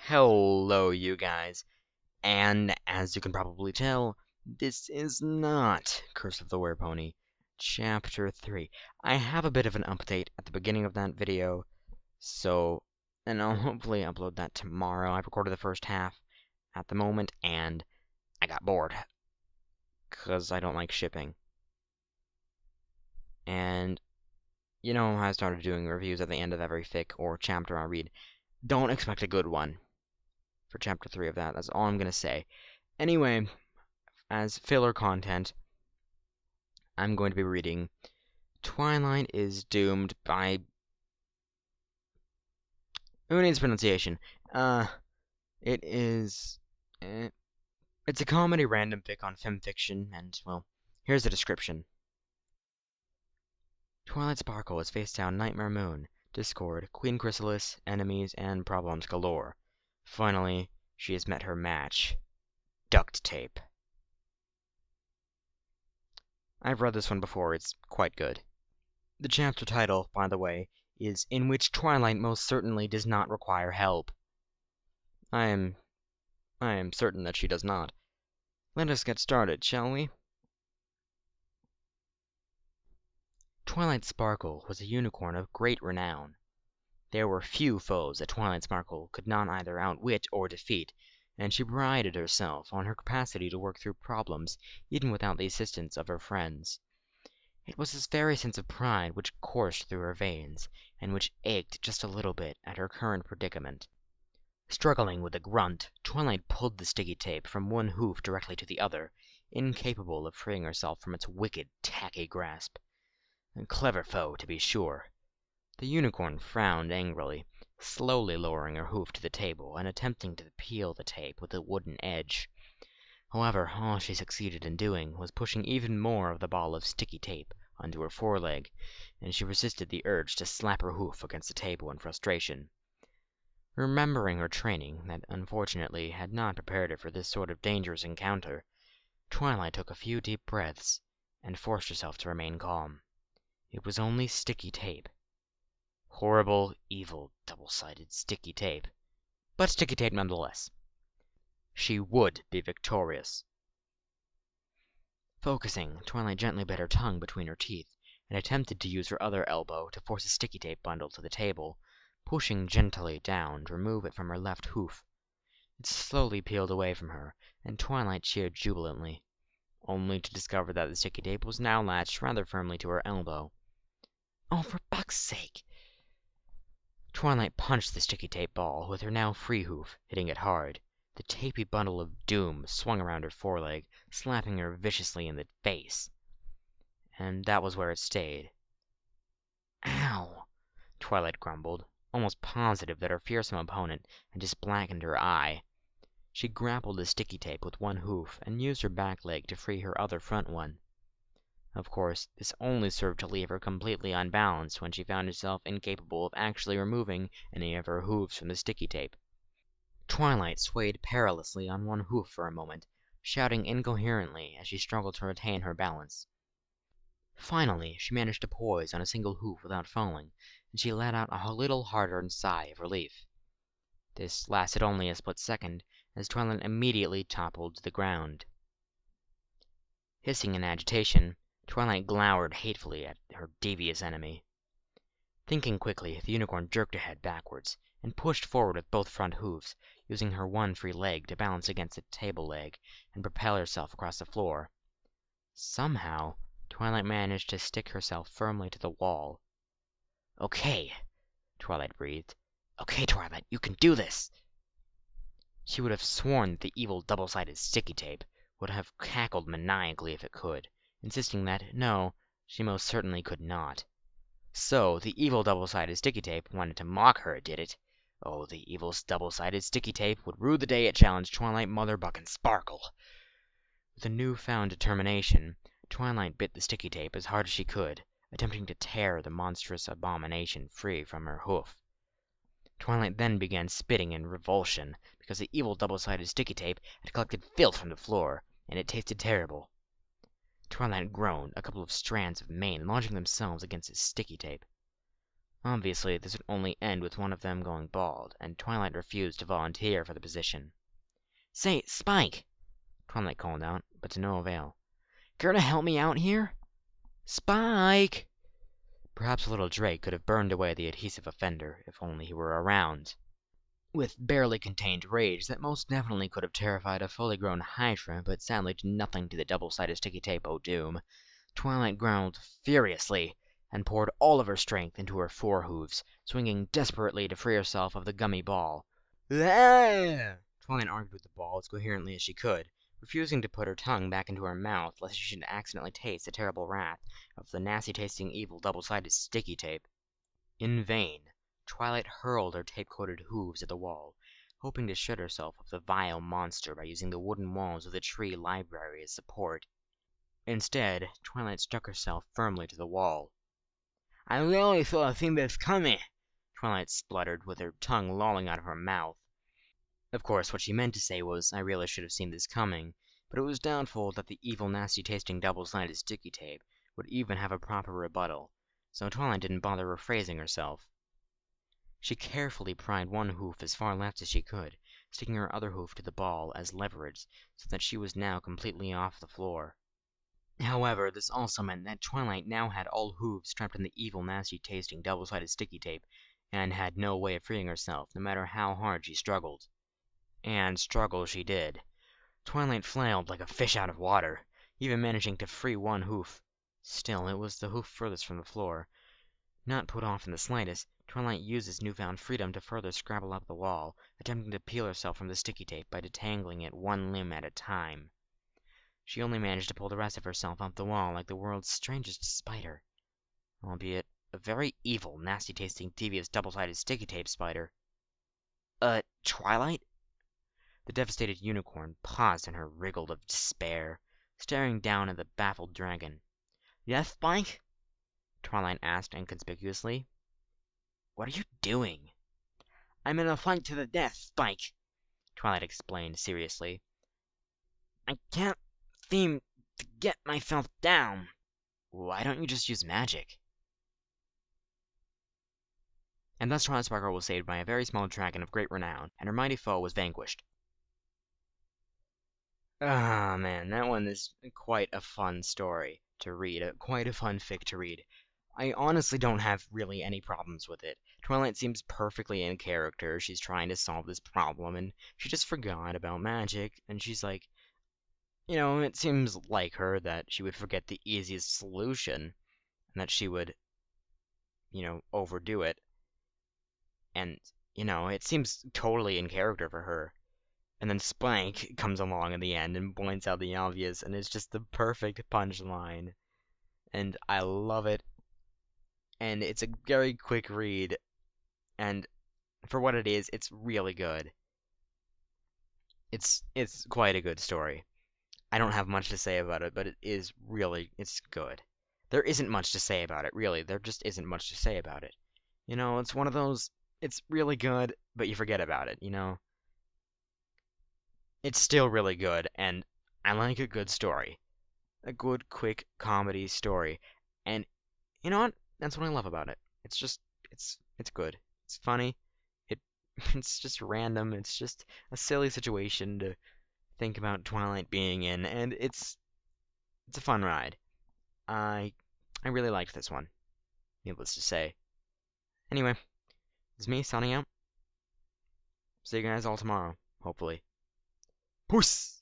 Hello, you guys, and as you can probably tell, this is not Curse of the Werepony, Chapter 3. I have a bit of an update at the beginning of that video, and I'll hopefully upload that tomorrow. I've recorded the first half at the moment, and I got bored, because I don't like shipping. And, I started doing reviews at the end of every fic or chapter I read. Don't expect a good one for Chapter 3 of that, that's all I'm gonna say. Anyway, as filler content, I'm going to be reading Twilight is Doomed by... Who needs pronunciation? It is... it's a comedy random fic on femfiction, and, well, here's the description. Twilight Sparkle is face down Nightmare Moon, Discord, Queen Chrysalis, enemies, and problems galore. Finally, she has met her match. Duct tape. I've read this one before, it's quite good. The chapter title, by the way, is In Which Twilight Most Certainly Does Not Require Help. I am certain that she does not. Let us get started, shall we? Twilight Sparkle was a unicorn of great renown. There were few foes that Twilight Sparkle could not either outwit or defeat, and she prided herself on her capacity to work through problems even without the assistance of her friends. It was this very sense of pride which coursed through her veins, and which ached just a little bit at her current predicament. Struggling with a grunt, Twilight pulled the sticky tape from one hoof directly to the other, incapable of freeing herself from its wicked, tacky grasp. A clever foe, to be sure. The unicorn frowned angrily, slowly lowering her hoof to the table and attempting to peel the tape with a wooden edge. However, all she succeeded in doing was pushing even more of the ball of sticky tape onto her foreleg, and she resisted the urge to slap her hoof against the table in frustration. Remembering her training, that unfortunately had not prepared her for this sort of dangerous encounter, Twilight took a few deep breaths and forced herself to remain calm. It was only sticky tape. Horrible, evil, double-sided sticky tape. But sticky tape nonetheless. She would be victorious. Focusing, Twilight gently bit her tongue between her teeth and attempted to use her other elbow to force a sticky tape bundle to the table, pushing gently down to remove it from her left hoof. It slowly peeled away from her, and Twilight cheered jubilantly, only to discover that the sticky tape was now latched rather firmly to her elbow. Oh, for buck's sake! Twilight punched the sticky tape ball with her now free hoof, hitting it hard. The tapey bundle of doom swung around her foreleg, slapping her viciously in the face. And that was where it stayed. Ow! Twilight grumbled, almost positive that her fearsome opponent had just blackened her eye. She grappled the sticky tape with one hoof and used her back leg to free her other front one. Of course, this only served to leave her completely unbalanced when she found herself incapable of actually removing any of her hooves from the sticky tape. Twilight swayed perilously on one hoof for a moment, shouting incoherently as she struggled to retain her balance. Finally, she managed to poise on a single hoof without falling, and she let out a little hard-earned sigh of relief. This lasted only a split second, as Twilight immediately toppled to the ground. Hissing in agitation, Twilight glowered hatefully at her devious enemy. Thinking quickly, the unicorn jerked her head backwards, and pushed forward with both front hooves, using her one free leg to balance against the table leg and propel herself across the floor. Somehow, Twilight managed to stick herself firmly to the wall. "Okay," Twilight breathed. "Okay, Twilight, you can do this!" She would have sworn that the evil double-sided sticky tape would have cackled maniacally if it could, insisting that, no, she most certainly could not. So, the evil double-sided sticky tape wanted to mock her, did it? Oh, the evil double-sided sticky tape would rue the day it challenged Twilight Motherbuck and Sparkle! With a new-found determination, Twilight bit the sticky tape as hard as she could, attempting to tear the monstrous abomination free from her hoof. Twilight then began spitting in revulsion, because the evil double-sided sticky tape had collected filth from the floor, and it tasted terrible. Twilight groaned, a couple of strands of mane launching themselves against the sticky tape. Obviously, this would only end with one of them going bald, and Twilight refused to volunteer for the position. "Say, Spike!" Twilight called out, but to no avail. "Care to help me out here? Spike!" Perhaps little Drake could have burned away the adhesive offender, if only he were around. With barely contained rage that most definitely could have terrified a fully grown Hydra, but sadly did nothing to the double-sided sticky tape O'Doom, Twilight growled furiously, and poured all of her strength into her fore-hooves, swinging desperately to free herself of the gummy ball. "Ah!" Twilight argued with the ball as coherently as she could, refusing to put her tongue back into her mouth lest she should accidentally taste the terrible wrath of the nasty-tasting evil double-sided sticky tape. In vain. Twilight hurled her tape-coated hooves at the wall, hoping to shut herself of the vile monster by using the wooden walls of the tree library as support. Instead, Twilight stuck herself firmly to the wall. "I really should have seen this coming," Twilight spluttered, with her tongue lolling out of her mouth. Of course, what she meant to say was, "I really should have seen this coming," but it was doubtful that the evil, nasty-tasting double-sided sticky tape would even have a proper rebuttal, so Twilight didn't bother rephrasing herself. She carefully pried one hoof as far left as she could, sticking her other hoof to the ball as leverage, so that she was now completely off the floor. However, this also meant that Twilight now had all hooves trapped in the evil, nasty-tasting, double-sided sticky tape, and had no way of freeing herself, no matter how hard she struggled. And struggle she did. Twilight flailed like a fish out of water, even managing to free one hoof. Still, it was the hoof furthest from the floor. Not put off in the slightest, Twilight used this newfound freedom to further scrabble up the wall, attempting to peel herself from the sticky tape by detangling it one limb at a time. She only managed to pull the rest of herself up the wall like the world's strangest spider, albeit a very evil, nasty-tasting, devious, double-sided sticky tape spider. Twilight?" The devastated unicorn paused in her wriggle of despair, staring down at the baffled dragon. "Yes, Spike?" Twilight asked inconspicuously. "What are you doing?" "I'm in a fight to the death, Spike," Twilight explained seriously. "I can't seem to get myself down." "Why don't you just use magic?" And thus Twilight Sparkle was saved by a very small dragon of great renown, and her mighty foe was vanquished. Ah, man, that one is quite a fun story to read, quite a fun fic to read. I honestly don't have really any problems with it. Twilight seems perfectly in character. She's trying to solve this problem, and she just forgot about magic, and she's like, it seems like her that she would forget the easiest solution, and that she would, overdo it. And, it seems totally in character for her. And then Spike comes along in the end and points out the obvious, and it's just the perfect punchline. And I love it. And it's a very quick read, and for what it is, it's really good. It's quite a good story. I don't have much to say about it, but it's good. There isn't much to say about it, really. There just isn't much to say about it. It's one of those, it's really good, but you forget about it, It's still really good, and I like a good story. A good, quick comedy story. And you know what? That's what I love about it. It's good. It's funny. It it's just random. It's just a silly situation to think about Twilight being in, and it's a fun ride. I I really liked this one, needless to say. Anyway, it's me signing out. See you guys all tomorrow, hopefully. Peace!